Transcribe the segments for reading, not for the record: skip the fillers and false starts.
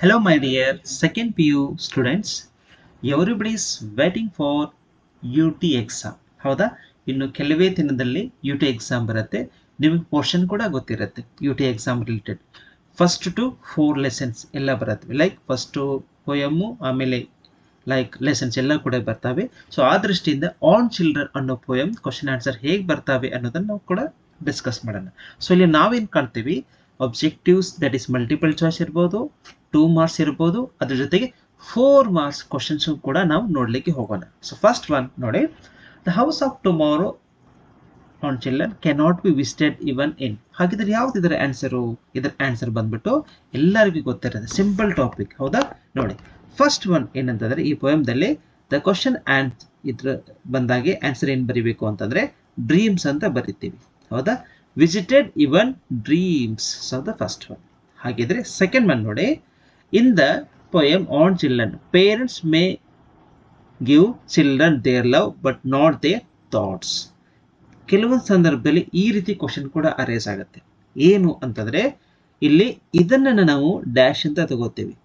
Hello, my dear second PU students. Everybody is waiting for UT exam. ಹೌದಾ? ಇನ್ನು ಕೆಲವೇ ದಿನದಲ್ಲಿ UT ಎಕ್ಸಾಮ್ ಬರುತ್ತೆ. ನಿಮಗೆ ಪೋರ್ಷನ್ ಕೂಡ ಗೊತ್ತಿರುತ್ತೆ UT exam related. First to 4 lessons ಎಲ್ಲ ಬರುತ್ತೆ. ಲೈಕ್ ಫಸ್ಟು ಪೋಯಮ್ಮು, ಆಮೇಲೆ ಲೈಕ್ ಲೆಸನ್ಸ್ ಎಲ್ಲ ಕೂಡ ಬರ್ತವೆ. ಸೊ ಆ ದೃಷ್ಟಿಯಿಂದ ಆನ್ ಚಿಲ್ಡ್ರನ್ ಅನ್ನೋ ಪೋಯಮ್ ಕ್ವಶನ್ ಆನ್ಸರ್ ಹೇಗೆ ಬರ್ತವೆ ಅನ್ನೋದನ್ನು ನಾವು ಕೂಡ ಡಿಸ್ಕಸ್ ಮಾಡೋಣ. ಸೊ ಇಲ್ಲಿ ನಾವೇನು ಕಾಣ್ತೀವಿ, objectives that is multiple choice ಇರ್ಬೋದು, 2 ಮಾರ್ಕ್ಸ್ ಇರ್ಬೋದು, ಅದ್ರ ಜೊತೆಗೆ 4 ಮಾರ್ಕ್ಸ್ ಕ್ವಶನ್ಸ್ ಕೂಡ ನಾವು ನೋಡ್ಲಿಕ್ಕೆ ಹೋಗೋಣ. ಸೊ ಫಸ್ಟ್ ಒನ್ ನೋಡಿ, the house of tomorrow on children cannot be visited even in. ಹಾಗಿದ್ರೆ ಯಾವ್ದು ಇದರ ಆನ್ಸರು? ಇದರ ಆನ್ಸರ್ ಬಂದ್ಬಿಟ್ಟು ಎಲ್ಲರಿಗೂ ಗೊತ್ತಿರುತ್ತೆ, ಸಿಂಪಲ್ ಟಾಪಿಕ್. ಹೌದಾ? ನೋಡಿ ಫಸ್ಟ್ ಒನ್ ಏನಂತಂದ್ರೆ, ಈ ಪೋಯಮ್ದಲ್ಲಿ ದ ಕ್ವಶನ್ ಆ್ಯಂಡ್ ಇದ್ರ ಬಂದಾಗೆ ಆನ್ಸರ್ ಏನು ಬರೀಬೇಕು ಅಂತಂದ್ರೆ ಡ್ರೀಮ್ಸ್ ಅಂತ ಬರಿತೀವಿ. ಹೌದಾ? Visited even dreams. So the first one. ಹಾಗಿದ್ರೆ ಸೆಕೆಂಡ್ ಒನ್ ನೋಡಿ, in the poem on children parents may give children their love but not their thoughts. ಕೆಲವೊಂದು ಸಂದರ್ಭದಲ್ಲಿ ಈ ರೀತಿ ಕ್ವಶನ್ ಕೂಡ ಅರೇಸ್ ಆಗುತ್ತೆ. ಏನು ಅಂತಂದ್ರೆ, ಇಲ್ಲಿ ಇದನ್ನ ನಾವು ಡ್ಯಾಶ್ ಅಂತ ತಗೋತೀವಿ,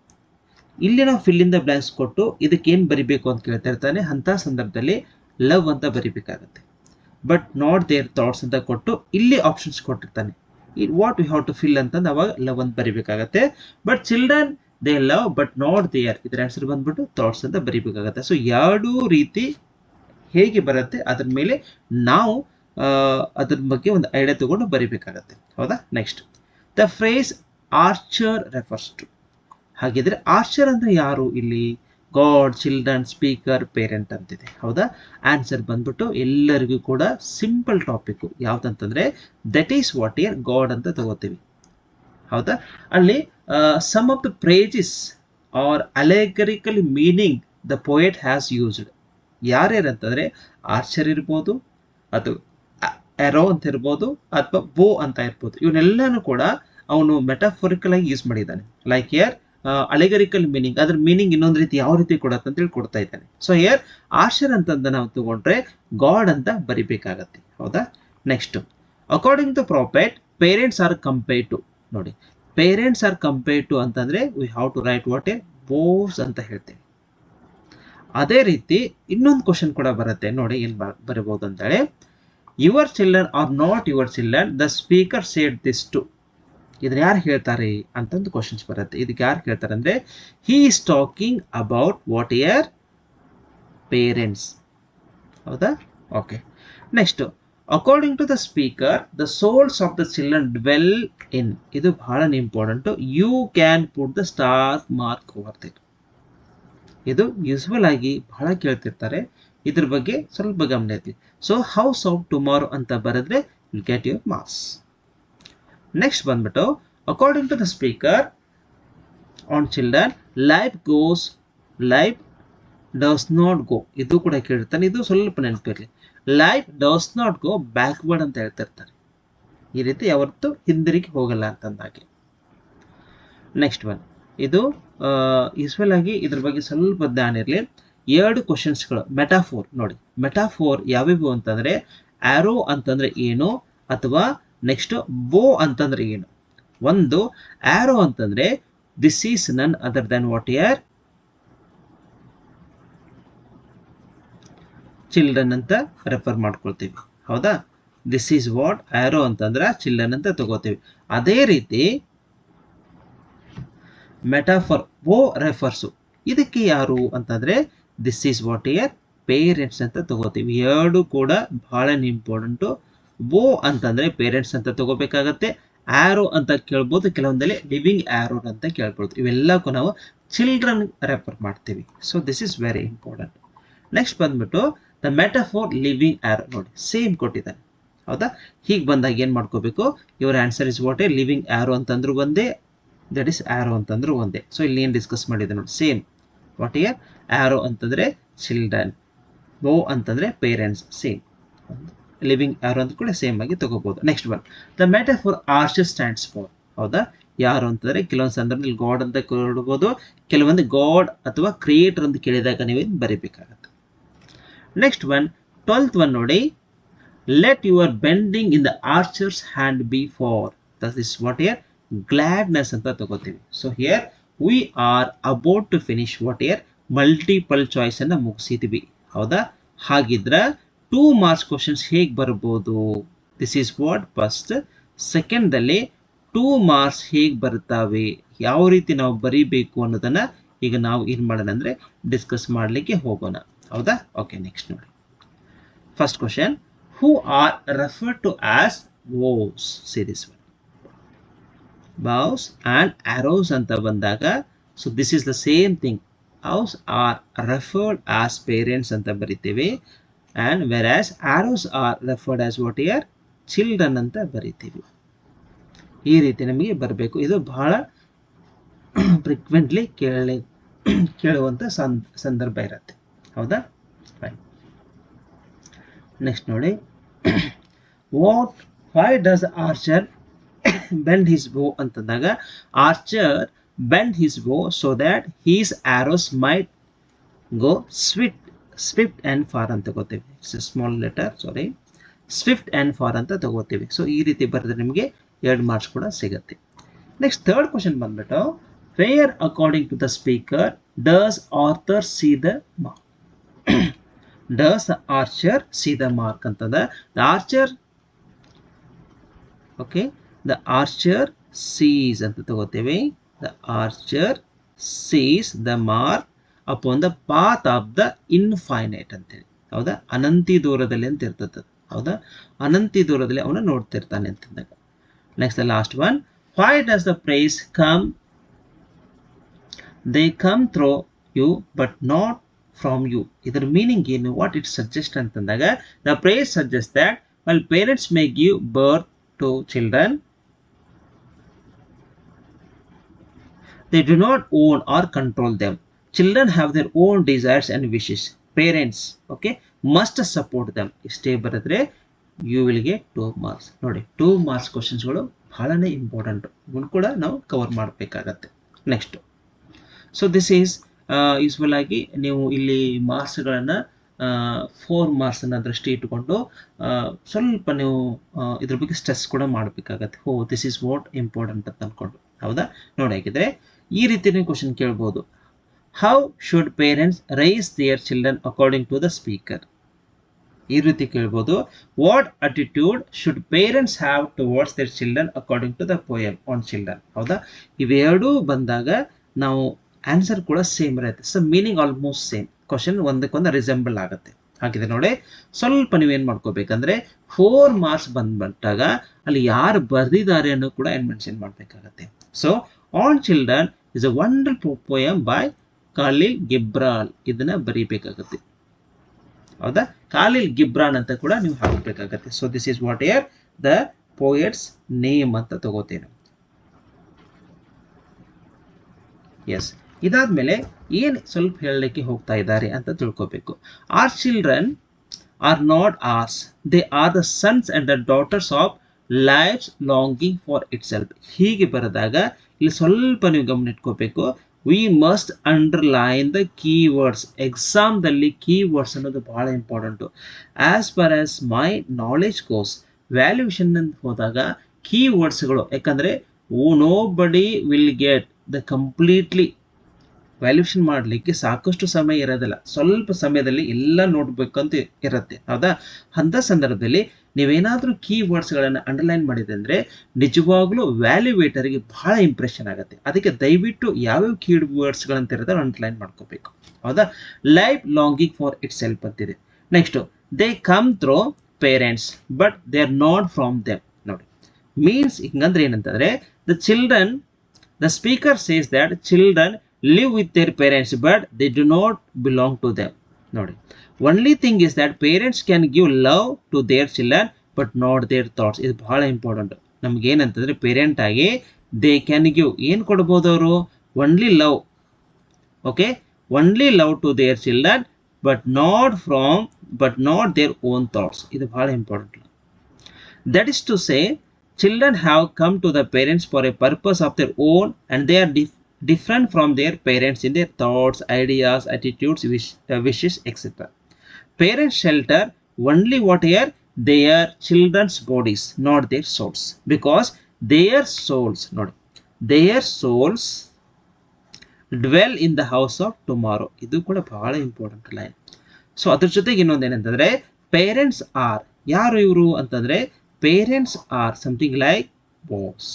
ಇಲ್ಲಿ ನಾವು ಫಿಲ್ ಇನ್ ದ ಬ್ಲಾಂಕ್ಸ್ ಕೊಟ್ಟು ಇದಕ್ಕೆ ಏನು ಬರಿಬೇಕು ಅಂತ ಕೇಳ್ತಾ ಇರ್ತಾನೆ. ಅಂತ ಸಂದರ್ಭದಲ್ಲಿ ಲವ್ ಅಂತ ಬರಿಬೇಕಾಗತ್ತೆ. ಬಟ್ ನಾಟ್ ದೇರ್ ಥಾಟ್ಸ್ ಅಂತ ಕೊಟ್ಟು ಇಲ್ಲಿ ಆಪ್ಷನ್ಸ್ ಕೊಟ್ಟಿರ್ತಾನೆ, what we have to fill ಅಂತಂದು ಅವಾಗ ಲವ್ ಅಂತ ಬರಿಬೇಕಾಗತ್ತೆ. But children they love but not their, ಇದರ ಆನ್ಸರ್ ಬಂದ್ಬಿಟ್ಟು ಥಾಟ್ಸ್ ಅಂತ ಬರಿಬೇಕಾಗತ್ತೆ. ಸೊ ಎರಡೂ ರೀತಿ ಹೇಗೆ ಬರುತ್ತೆ ಅದ್ರ ಮೇಲೆ ನಾವು ಅದ್ರ ಬಗ್ಗೆ ಒಂದು ಐಡಿಯಾ ತಗೊಂಡು ಬರಿಬೇಕಾಗತ್ತೆ. ಹೌದಾ? Next, the phrase archer refers to. ಹಾಗಿದ್ರೆ ಆರ್ಚರ್ ಅಂದ್ರೆ ಯಾರು? ಇಲ್ಲಿ ಗಾಡ್, ಚಿಲ್ಡ್ರನ್, ಸ್ಪೀಕರ್, ಪೇರೆಂಟ್ ಅಂತಿದೆ. ಹೌದಾ? ಆನ್ಸರ್ ಬಂದ್ಬಿಟ್ಟು ಎಲ್ಲರಿಗೂ ಕೂಡ ಸಿಂಪಲ್ ಟಾಪಿಕ್ ಯಾವ್ದಂತಂದ್ರೆ that is what year god ಅಂತ ತಗೋತೀವಿ. ಹೌದಾ? ಅಲ್ಲಿ some of the phrases are allegorical meaning the poet has used. ಯಾರ್ಯಾರು ಅಂತಂದ್ರೆ ಆರ್ಚರ್ ಇರ್ಬೋದು, ಅದು ಎರೋ ಅಂತ ಇರ್ಬೋದು, ಅಥವಾ ಬೋ ಅಂತ ಇರ್ಬೋದು. ಇವನ್ನೆಲ್ಲಾನು ಕೂಡ ಅವನು ಮೆಟಾಫೋರಿಕಲ್ ಆಗಿ ಯೂಸ್ ಮಾಡಿದ್ದಾನೆ. ಲೈಕ್ ಯರ್ ಅಲೆಗರಿಕಲ್ ಮೀನಿಂಗ್, ಅದ್ರ ಮೀನಿಂಗ್ ಇನ್ನೊಂದು ರೀತಿ ಯಾವ ರೀತಿ ಕೊಡತ್ತೆ ಅಂತೇಳಿ ಕೊಡ್ತಾ ಇದ್ದಾನೆ. ಸೊ ಯರ್ ಆರ್ಚರ್ ಅಂತಂದ ನಾವು ತಗೊಂಡ್ರೆ ಗಾಡ್ ಅಂತ ಬರಿಬೇಕಾಗತ್ತೆ. ಹೌದಾ? Next, according to prophet parents are compare to. ನೋಡಿ, ಪೇರೆಂಟ್ಸ್ ಆರ್ ಕಂಪೇರ್ ಟು ಅಂತಂದ್ರೆ we have to write what a bows ಅಂತ ಹೇಳ್ತೇವೆ. ಅದೇ ರೀತಿ ಇನ್ನೊಂದು ಕ್ವಶನ್ ಕೂಡ ಬರುತ್ತೆ. ನೋಡಿ ಏನ್ ಬರಬಹುದು ಅಂತ ಹೇಳಿ, your children are not your children the speaker said this to. ಇದ್ರ ಯಾರು ಹೇಳ್ತಾರೆ ಅಂತಂದು ಕ್ವಶನ್ಸ್ ಬರುತ್ತೆ. ಇದಕ್ಕೆ ಯಾರು ಹೇಳ್ತಾರೆ ಅಂದ್ರೆ, he is talking about what your parents. ಹೌದಾ? Okay. Next, according to the speaker the souls of the children dwell in. ಇದು ಬಹಳ important. You can put the star mark over it. ಇದು ಯೂಸ್ವಲ್ ಆಗಿ ಬಹಳ ಕೇಳ್ತಿರ್ತಾರೆ, ಇದ್ರ ಬಗ್ಗೆ ಸ್ವಲ್ಪ ಗಮನ ಇರಲಿ. ಸೊ ಹೌಸ್ ಆಫ್ ಟುಮಾರೋ ಅಂತ ಬರೆದ್ರೆ will get your marks. Next ಬಂದ್ಬಿಟ್ಟು, according to the speaker on children life goes, life does not go. ಇದು ಕೂಡ ಕೇಳಿರ್ತಾನೆ, ಇದು ಸ್ವಲ್ಪ ನೆನಪಿರಲಿ. Life does not go backward ಅಂತ ಹೇಳ್ತಿರ್ತಾರೆ. ಈ ರೀತಿ ಯಾವತ್ತೂ ಹಿಂದಿರುಗಿ ಹೋಗಲ್ಲ ಅಂತಂದಾಗೆ. ನೆಕ್ಸ್ಟ್ ಒನ್, ಇದು ಯೂಸ್ವಲ್ ಆಗಿ ಇದ್ರ ಬಗ್ಗೆ ಸ್ವಲ್ಪ ಜ್ಞಾನ ಇರಲಿ. 2 ಕ್ವಶನ್ಸ್ಗಳು ಮೆಟಾಫೋರ್. ನೋಡಿ, ಮೆಟಾಫೋರ್ ಯಾವ್ಯಾವು ಅಂತಂದ್ರೆ ಆರೋ ಅಂತಂದ್ರೆ ಏನು, ಅಥವಾ ನೆಕ್ಸ್ಟ್ ಬೋ ಅಂತಂದ್ರೆ ಏನು. ಒಂದು ಆರೋ ಅಂತಂದ್ರೆ this is none other than what your children ಅಂತ ರೆಫರ್ ಮಾಡ್ಕೊಳ್ತೀವಿ. ಹೌದಾ? ದಿಸ್ ಈಸ್ ವಾಟ್ ಆರೋ ಅಂತಂದ್ರೆ ಚಿಲ್ಡ್ರನ್ ಅಂತ ತಗೋತೀವಿ. ಅದೇ ರೀತಿ ಮೆಟಾಫರ್ ಬೋ ರೆಫರ್ಸು, ಇದಕ್ಕೆ ಯಾರು ಅಂತಂದ್ರೆ this is what your parents ಅಂತ ತಗೋತೀವಿ. ಎರಡು ಕೂಡ ಬಹಳ ಇಂಪಾರ್ಟೆಂಟು. ಬೋ ಅಂತಂದ್ರೆ ಪೇರೆಂಟ್ಸ್ ಅಂತ ತಗೋಬೇಕಾಗತ್ತೆ. ಆರೋ ಅಂತ ಕೇಳ್ಬೋದು, ಕೆಲವೊಂದಲ್ಲಿ ಲಿವಿಂಗ್ ಆರೋ ಅಂತ ಕೇಳ್ಬೋದು. ಇವೆಲ್ಲಕ್ಕೂ ನಾವು ಚಿಲ್ಡ್ರನ್ ರೆಫರ್ ಮಾಡ್ತೀವಿ. So this is very important. Next ಬಂದ್ಬಿಟ್ಟು ದ ಮೆಟಾಫೋರ್ ಲಿವಿಂಗ್ ಆರೋ. ನೋಡಿ, ಸೇಮ್ ಕೊಟ್ಟಿದ್ದಾನೆ. ಹೌದಾ? ಹೀಗೆ ಬಂದಾಗ ಏನ್ ಮಾಡ್ಕೋಬೇಕು, your answer is what a living arrow ಅಂತಂದ್ರು ಒಂದೇ, ದಟ್ ಇಸ್ ಆರೋ ಅಂತಂದ್ರು ಒಂದೇ. ಸೊ ಇಲ್ಲಿ ಏನು ಡಿಸ್ಕಸ್ ಮಾಡಿದೆ ನೋಡಿ, ಸೇಮ್. ವಾಟ್ ಇಯರ್ ಆರೋ ಅಂತಂದ್ರೆ ಚಿಲ್ಡ್ರನ್, ಬೋ ಅಂತಂದ್ರೆ ಪೇರೆಂಟ್ಸ್, ಸೇಮ್. ಲಿವಿಂಗ್ ಆರೋ ಅಂತ ಕೂಡ ಸೇಮ್ ಆಗಿ ತಗೋಬಹುದು. Next one, the metaphor archer stands for. ಹೌದಾ? ಯಾರು ಅಂತಂದ್ರೆ ಕೆಲವೊಂದು ಸಂದರ್ಭದಲ್ಲಿ ಗಾಡ್ ಅಂತ ಕೇಳಬಹುದು, ಕೆಲವೊಂದು ಗಾಡ್ ಅಥವಾ ಕ್ರಿಯೇಟರ್ ಅಂತ ಕೇಳಿದಾಗ ನೀವೇನು ಬರೀಬೇಕಾಗತ್ತೆ. ನೆಕ್ಸ್ಟ್ ಒನ್, 12th ಒನ್ ನೋಡಿ, let your bending in the archer's hand be for. That is what year gladness ಅಂತ ತಗೋತೀವಿ. So here we are about to finish what year multiple choice ಅನ್ನ ಮುಗಿಸಿದ್ವಿ. ಹೌದಾ? ಹಾಗಿದ್ರೆ 2 ಮಾರ್ಕ್ಸ್ ಕ್ವಶನ್ಸ್ ಹೇಗೆ ಬರ್ಬೋದು? This is what first. Second ಅಲ್ಲಿ 2 marks ಹೇಗೆ ಬರ್ತಾವೆ, ಯಾವ ರೀತಿ ನಾವು ಬರೀಬೇಕು ಅನ್ನೋದನ್ನ ಈಗ ನಾವು ಏನ್ ಮಾಡೋಣ ಅಂದ್ರೆ ಡಿಸ್ಕಸ್ ಮಾಡಲಿಕ್ಕೆ ಹೋಗೋಣ. ಹೌದಾ? ಓಕೆ, ನೆಕ್ಸ್ಟ್ ನೋಡಿ. First question, who are referred to as bows. See this one. bows and arrows ಅಂತ ಬಂದಾಗ, so this is the same thing. bows are referred as parents ಅಂತ ಬರಿತೀವಿ, and whereas arrows are referred as what here children ಅಂತ ಬರಿತೀವಿ. ಈ ರೀತಿ ನಮಗೆ ಬರಬೇಕು. ಇದು ಬಹಳ ಫ್ರೀಕ್ವೆಂಟ್ಲಿ ಕೇಳುವಂತ ಸಂದರ್ಭ ಇರುತ್ತೆ. ಹೌದಾ? ನೆಕ್ಸ್ಟ್ ನೋಡಿ. why does archer bend his bow ಅಂತಂದಾಗ, archer bend his bow so that his arrows might go swift and far ಅಂತ ತಗೋತೀವಿ. Small letter, sorry, Swift and for ಅಂತ ತಗೋತೀವಿ. ಸೊ ಈ ರೀತಿ ಬರೆದ್ರೆ ನಿಮಗೆ 2 ಮಾರ್ಕ್ಸ್ ಕೂಡ ಸಿಗುತ್ತೆ. ನೆಕ್ಸ್ಟ್ ಥರ್ಡ್ ಕ್ವಶನ್ ಬಂದ್ಬಿಟ್ಟು, where according to the speaker does archer see the mark. Does archer see the mark ಅಂತಂದ, the archer, okay, the archer sees ಅಂತ ತಗೋತೀವಿ. The archer sees the mark upon the path of the infinite ಅಂತೇಳಿ. ಹೌದಾ? ಅನಂತಿ ದೂರದಲ್ಲಿ ಅಂತ ಇರ್ತದೆ. ಹೌದಾ? ಅನಂತಿ ದೂರದಲ್ಲಿ ಅವನು ನೋಡ್ತಿರ್ತಾನೆ ಅಂತಂದಾಗ. Next the last one, why does the prize come, they come through you but not from you. ಇದರ ಮೀನಿಂಗ್ ಏನು, ವಾಟ್ ಇಟ್ ಸಜೆಸ್ಟ್ ಅಂತಂದಾಗ, the prize suggest that while parents may give birth to children, they do not own or control them. Children have their own desires and wishes. Parents, okay, must support them. ಇಷ್ಟೇ ಬರೆದ್ರೆ you will get 2 marks. ನೋಡಿ, 2 marks ಕ್ವಶನ್ಸ್ಗಳು ಬಹಳನೇ important. ಇವನು ಕೂಡ ನಾವು cover ಮಾಡಬೇಕಾಗತ್ತೆ. Next, so this is usual ಆಗಿ ನೀವು ಇಲ್ಲಿ ಮಾರ್ಕ್ಸ್ಗಳನ್ನು 4 ಮಾರ್ಕ್ಸನ್ನು ದೃಷ್ಟಿ ಇಟ್ಟುಕೊಂಡು ಸ್ವಲ್ಪ ನೀವು ಇದ್ರ ಬಗ್ಗೆ ಸ್ಟ್ರೆಸ್ ಕೂಡ ಮಾಡಬೇಕಾಗತ್ತೆ. ದಿಸ್ ಈಸ್ ವಾಟ್ ಇಂಪಾರ್ಟೆಂಟ್ ಅಂತ ಅಂದ್ಕೊಂಡು. ಹೌದಾ? ನೋಡಿ, ಹಾಗಿದ್ರೆ ಈ ರೀತಿ ನೀವು ಕ್ವಶನ್ ಕೇಳ್ಬೋದು. How should parents raise their children according to the speaker. ಈ ರೀತಿ ಕೇಳ್ಬೋದು. What attitude should parents have towards their children according to the poem on children. ಹೌದಾ? ಇವೆರಡೂ ಬಂದಾಗ ನಾವು ಆನ್ಸರ್ ಕೂಡ ಸೇಮ್ ಇರುತ್ತೆ. So meaning almost same. Question ಒಂದಕ್ಕೊಂದು ರಿಸೆಂಬಲ್ ಆಗುತ್ತೆ. ಹಾಗಿದೆ ನೋಡಿ, ಸ್ವಲ್ಪ ನೀವೇನು ಮಾಡ್ಕೋಬೇಕಂದ್ರೆ 4 ಮಾರ್ಕ್ಸ್ ಬಂದ್ಬಿಟ್ಟಾಗ ಅಲ್ಲಿ ಯಾರು ಬರೆದಿದ್ದಾರೆ ಅನ್ನೋ ಕೂಡ ಏನು ಮೆನ್ಷನ್ ಮಾಡಬೇಕಾಗತ್ತೆ. So on children is a wonderful poem by Khalil Gibran. ಇದನ್ನ ಬರೀಬೇಕಾಗತ್ತೆ. ಹೌದಾ? ಖಾಲಿಲ್ ಗಿಬ್ರಾನ್ ಅಂತ ಕೂಡ ನೀವು ಹಾಕಬೇಕಾಗತ್ತೆ. So this is what year the poet's name ಅಂತ ತಗೋತೇನೆ. ಎಸ್, ಇದಾದ್ಮೇಲೆ ಏನು ಸ್ವಲ್ಪ ಹೇಳಲಿಕ್ಕೆ ಹೋಗ್ತಾ ಇದ್ದಾರೆ ಅಂತ ತಿಳ್ಕೋಬೇಕು. Are children are not ours, they are the sons and the daughters of life's longing for itself. ಹೀಗೆ ಬರೆದಾಗ ಇಲ್ಲಿ ಸ್ವಲ್ಪ ನೀವು ಗಮನ ಇಟ್ಕೋಬೇಕು. We must underline the keywords. ಎಕ್ಸಾಮ್ದಲ್ಲಿ ಕೀವರ್ಡ್ಸ್ ಅನ್ನೋದು ಬಹಳ important. As per as my knowledge goes, valuation ಅಂತ ಹೋದಾಗ ಕೀವರ್ಡ್ಸ್ಗಳು, ಯಾಕಂದರೆ nobody will get the completely valuation ಮಾಡಲಿಕ್ಕೆ ಸಾಕಷ್ಟು ಸಮಯ ಇರೋದಿಲ್ಲ. ಸ್ವಲ್ಪ ಸಮಯದಲ್ಲಿ ಎಲ್ಲ ನೋಡ್ಬೇಕಂತ ಇರುತ್ತೆ. ಹೌದಾ? ಅಂಥ ಸಂದರ್ಭದಲ್ಲಿ ನೀವೇನಾದರೂ ಕೀವರ್ಡ್ಸ್ಗಳನ್ನು ಅಂಡರ್ಲೈನ್ ಮಾಡಿದೆ ಅಂದರೆ ನಿಜವಾಗ್ಲೂ ವ್ಯಾಲ್ಯೂವೇಟರ್ಗೆ ಬಹಳ ಇಂಪ್ರೆಷನ್ ಆಗುತ್ತೆ. ಅದಕ್ಕೆ ದಯವಿಟ್ಟು ಯಾವ್ಯಾವ ಕೀವರ್ಡ್ಸ್ಗಳಂತ ಇರೋದು ಅಂಡರ್ಲೈನ್ ಮಾಡ್ಕೋಬೇಕು. ಹೌದಾ? Life longing for itself ಅಂತಿದೆ. Next, they come through parents but they are not from them. ನೋಡಿ, ಮೀನ್ಸ್ ಹಿಂಗಂದ್ರೆ ಏನಂತಂದರೆ, the children, the speaker says that children live with their parents but they do not belong to them. ನೋಡಿ, only thing is that parents can give love to their children but not their thoughts. ಇದು ಬಹಳ important. ನಮ್ಗೆ ಏನಂತಂದ್ರೆ parent ಆಗಿ they can give, ಏನು ಕೊಡ್ಬೋದು ಅವರು? Only love. Okay, only love to their children but not their own thoughts. ಇದು ಬಹಳ important. That is to say, children have come to the parents for a purpose of their own and they are different from their parents in their thoughts, ideas, attitudes, wishes, etc. Parents shelter only what are their children's bodies, not their souls, because their souls, not their souls dwell in the house of tomorrow, ಇದು ಕೂಡ ಬಹಳ important line. So ಅದ್ರ ಜೊತೆಗೆ ಇನ್ನೊಂದು ಏನಂತಂದ್ರೆ parents are, ಯಾರು ಇವರು ಅಂತಂದ್ರೆ parents are something like bows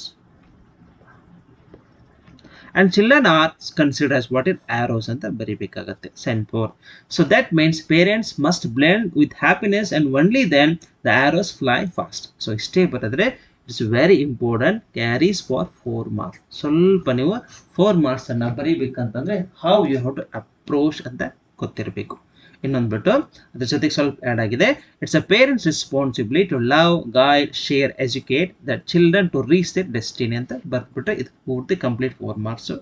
and children are considered as what is arrows ಅಂತ ಬರಿಬೇಕಾಗತ್ತೆ sent forth. So that means parents must blend with happiness and only then the arrows fly fast. So ಇಷ್ಟೇ ಬರೆದ್ರೆ it's very important, carries for 4 marks. ಸ್ವಲ್ಪ ನೀವು 4 marks ಅನ್ನ ಬರೀಬೇಕಂತಂದ್ರೆ how you have to approach ಅಂತ ಗೊತ್ತಿರಬೇಕು. ಇನ್ನೊಂದು ಬಿಟ್ಟು ಅದ್ರ ಜೊತೆಗೆ ಸ್ವಲ್ಪ ಆ್ಯಡ್ ಆಗಿದೆ, it's a parents responsibility to love, guide, share, educate that children to reach their destiny ಅಂತ ಬರ್ಬಿಟ್ರೆ ಇದು ಪೂರ್ತಿ ಕಂಪ್ಲೀಟ್ 4 ಮಾರ್ಕ್ಸ್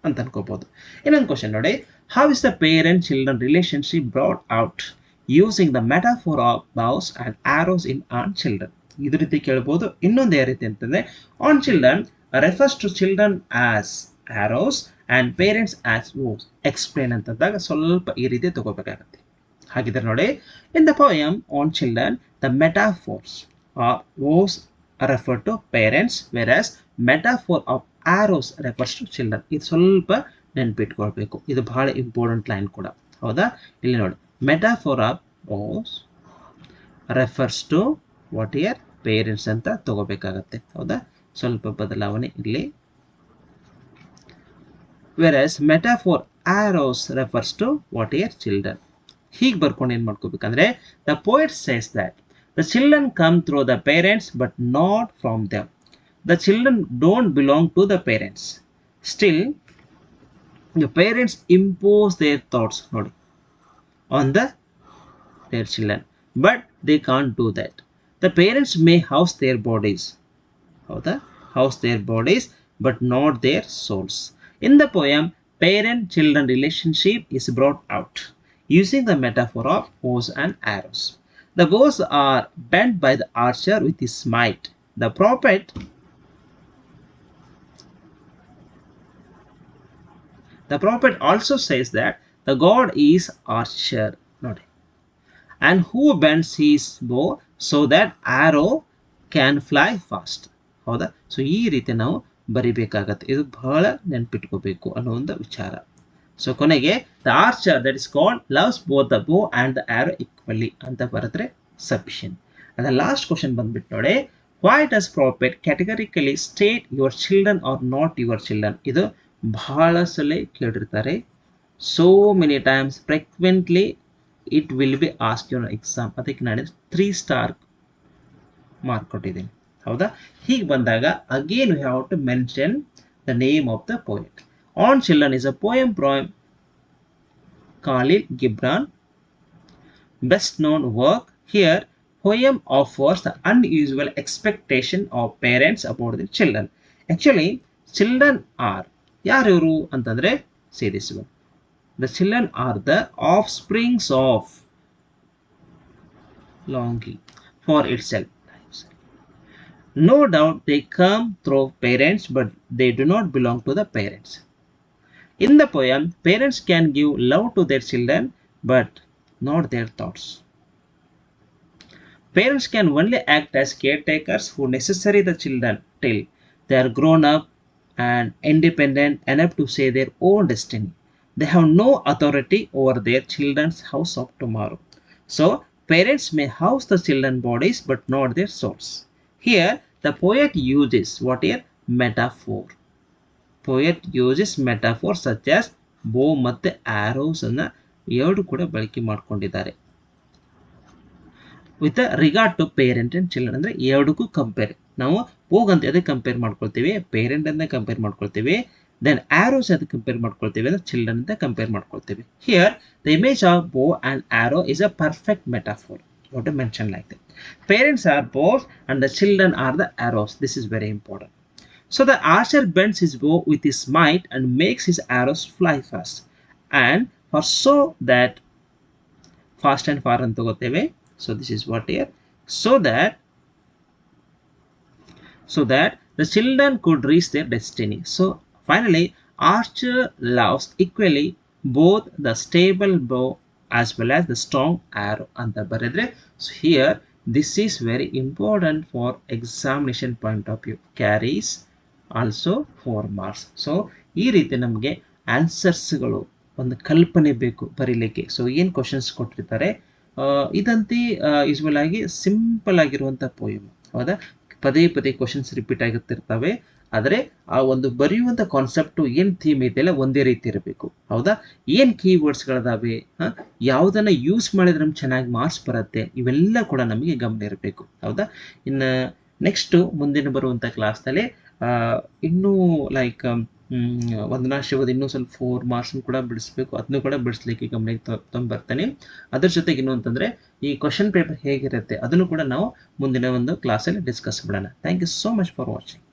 ಅಂತ ಅನ್ಕೋಬಹುದು. ಇನ್ನೊಂದು ಕ್ವಶನ್ ನೋಡಿ, how is the parent children relationship brought out using the metaphor of bows and arrows in on children. ಇದು ರೀತಿ ಕೇಳ್ಬೋದು. ಇನ್ನೊಂದು ಯಾವ ರೀತಿ ಅಂತಂದ್ರೆ on children refers to children as arrows and parents as woes. Explain ಅಂತಂದಾಗ ಸ್ವಲ್ಪ ಈ ರೀತಿ ತಗೋಬೇಕಾಗುತ್ತೆ. ಹಾಗಿದ್ರೆ ನೋಡಿ, in the poem on children the metaphors or woes refer to parents whereas metaphor of arrows refers to children. ಇದು ಸ್ವಲ್ಪ ನೆನಪಿಟ್ಕೊಳ್ಬೇಕು, ಇದು ಬಹಳ ಇಂಪಾರ್ಟೆಂಟ್ ಲೈನ್ ಕೂಡ, ಹೌದಾ? ಇಲ್ಲಿ ನೋಡಿ, metaphor of woes refers to what here parents ಅಂತ ತಗೋಬೇಕಾಗತ್ತೆ, ಹೌದಾ? ಸ್ವಲ್ಪ ಬದಲಾವಣೆ ಇಲ್ಲಿ. whereas metaphor arrows refers to what here children. ಹೀಗೆ ಬರ್ಕೊಂಡು ಏನು ಮಾಡ್ಕೋಬೇಕಂದ್ರೆ the poet says that the children come through the parents but not from them. The children don't belong to the parents. Still the parents impose their thoughts ನೋಡಿ on their children, but they can't do that. The parents may house their bodies, ಹೌದಾ? house their bodies but not their souls. In the poem, parent-children relationship is brought out using the metaphor of bows and arrows. The bows are bent by the archer with his might. The prophet also says that the god is archer, and who bends his bow so that arrow can fly fast. ಹೌದಾ? So ಈ ರೀತಿ ನಾವು ಬರಿಬೇಕಾಗತ್ತೆ, ಇದು ಬಹಳ ನೆನ್ಪಿಟ್ಕೋಬೇಕು ಅನ್ನೋ ಒಂದು ವಿಚಾರ. So ಕೊನೆಗೆ the archer that is called loves both the bow and the arrow equally ಅಂತ ಬರೆದ್ರೆ ಸಫಿಷಿಯಂಟ್. ಅದ ಲಾಸ್ಟ್ ಕ್ವಶನ್ ಬಂದ್ಬಿಟ್ಟು ನೋಡಿ, why does prophet categorically state your children are not your children. ಇದು ಬಹಳ ಸಲ ಕೇಳಿರ್ತಾರೆ, so many times, frequently it will be ask your exam. ಅದಕ್ಕೆ ನಾನು 3 ಸ್ಟಾರ್ ಮಾರ್ಕ್ ಕೊಟ್ಟಿದ್ದೀನಿ, ಹೌದಾ? ಹೀಗೆ ಬಂದಾಗ again we have to mention the name of the poet. On children is a poem Khalil Gibran best known work. Here poem offers the unusual expectation of parents about their children. Actually children are ಯಾರು ಇವರು ಅಂತಂದ್ರೆ say this one, the children are the offsprings of longing for itself. No doubt they come through parents, but they do not belong to the parents. In the poem, parents can give love to their children, but not their thoughts. Parents can only act as caretakers who necessary the children till they are grown up and independent enough to say their own destiny. They have no authority over their children's house of tomorrow. So, parents may house the children's bodies, but not their souls. Here, the poet uses what here? Metaphor. Poet uses metaphor such as bow ಮತ್ತೆ arrows ಅನ್ನ ಎರಡು ಕೂಡ ಬಳಕೆ ಮಾಡ್ಕೊಂಡಿದ್ದಾರೆ. With regard to parent and children ಅಂದ್ರೆ ಎರಡಕ್ಕೂ compare. ನಾವು ಹೋಗ್ ಅಂತ ಅದಕ್ಕೆ ಕಂಪೇರ್ ಮಾಡ್ಕೊಳ್ತೀವಿ, ಪೇರೆಂಟ್ ಅಂತ ಕಂಪೇರ್ ಮಾಡ್ಕೊಳ್ತೀವಿ, ದೆನ್ ಆರೋಸ್ ಅದಕ್ಕೆ ಕಂಪೇರ್ ಮಾಡ್ಕೊಳ್ತೀವಿ, ಅಂದ್ರೆ ಚಿಲ್ಡ್ರನ್ ಅಂತ ಕಂಪೇರ್ ಮಾಡ್ಕೊಳ್ತೀವಿ. Here the image of bow and arrow is a perfect metaphor. You have to mention like that. Parents are bows and the children are the arrows. This is very important. So the archer bends his bow with his might and makes his arrows fly fast. And for so that fast and far ಅಂತ ತಗೋತೇವೆ. So this is what here. So that the children could reach their destiny. So finally, archer loves equally both the stable bow as well as the strong arrow anta baridre. So here this is very important for examination point of view, carries also 4 marks. So ee ರೀತಿ ನಮಗೆ ಆನ್ಸರ್ಸ್ಗಳು, ಒಂದು ಕಲ್ಪನೆ ಬೇಕು ಬರೀಲಿಕ್ಕೆ. So ಏನು questions ಕೊಟ್ಟಿರ್ತಾರೆ ಇದಂತೆ usual ಆಗಿ simple ಆಗಿರುವಂಥ ಪೋಯಮ್, ಹೌದಾ? ಪದೇ ಪದೇ ಕ್ವಶನ್ಸ್ ರಿಪೀಟ್ ಆಗುತ್ತಿರ್ತವೆ, ಆದರೆ ಆ ಒಂದು ಬರೆಯುವಂಥ ಕಾನ್ಸೆಪ್ಟು ಏನು ಥೀಮ್ ಇದೆಯಲ್ಲ ಒಂದೇ ರೀತಿ ಇರಬೇಕು, ಹೌದಾ? ಏನು ಕೀವರ್ಡ್ಸ್ಗಳಿದಾವೆ, ಯಾವುದನ್ನು ಯೂಸ್ ಮಾಡಿದ್ರೆ ನಮ್ಗೆ ಚೆನ್ನಾಗಿ ಮಾರ್ಕ್ಸ್ ಬರುತ್ತೆ, ಇವೆಲ್ಲ ಕೂಡ ನಮಗೆ ಗಮನ ಇರಬೇಕು, ಹೌದಾ? ಇನ್ನು ನೆಕ್ಸ್ಟು ಮುಂದಿನ ಬರುವಂಥ ಕ್ಲಾಸ್ನಲ್ಲಿ ಇನ್ನೂ ಲೈಕ್ ವಂದನಾಶಿವದ ಇನ್ನೂ ಸ್ವಲ್ಪ 4 ಮಾರ್ಕ್ಸ್ ಕೂಡ ಬಿಡಿಸ್ಬೇಕು, ಅದನ್ನು ಕೂಡ ಬಿಡಿಸ್ಲಿಕ್ಕೆ ಗಮನಕ್ಕೆ ತೊಗೊಂಡ್ಬರ್ತಾನೆ. ಅದ್ರ ಜೊತೆಗೆ ಏನು ಅಂತಂದರೆ ಈ ಕ್ವಶನ್ ಪೇಪರ್ ಹೇಗಿರುತ್ತೆ ಅದನ್ನು ಕೂಡ ನಾವು ಮುಂದಿನ ಒಂದು ಕ್ಲಾಸಲ್ಲಿ ಡಿಸ್ಕಸ್ ಮಾಡೋಣ. Thank you so much for watching.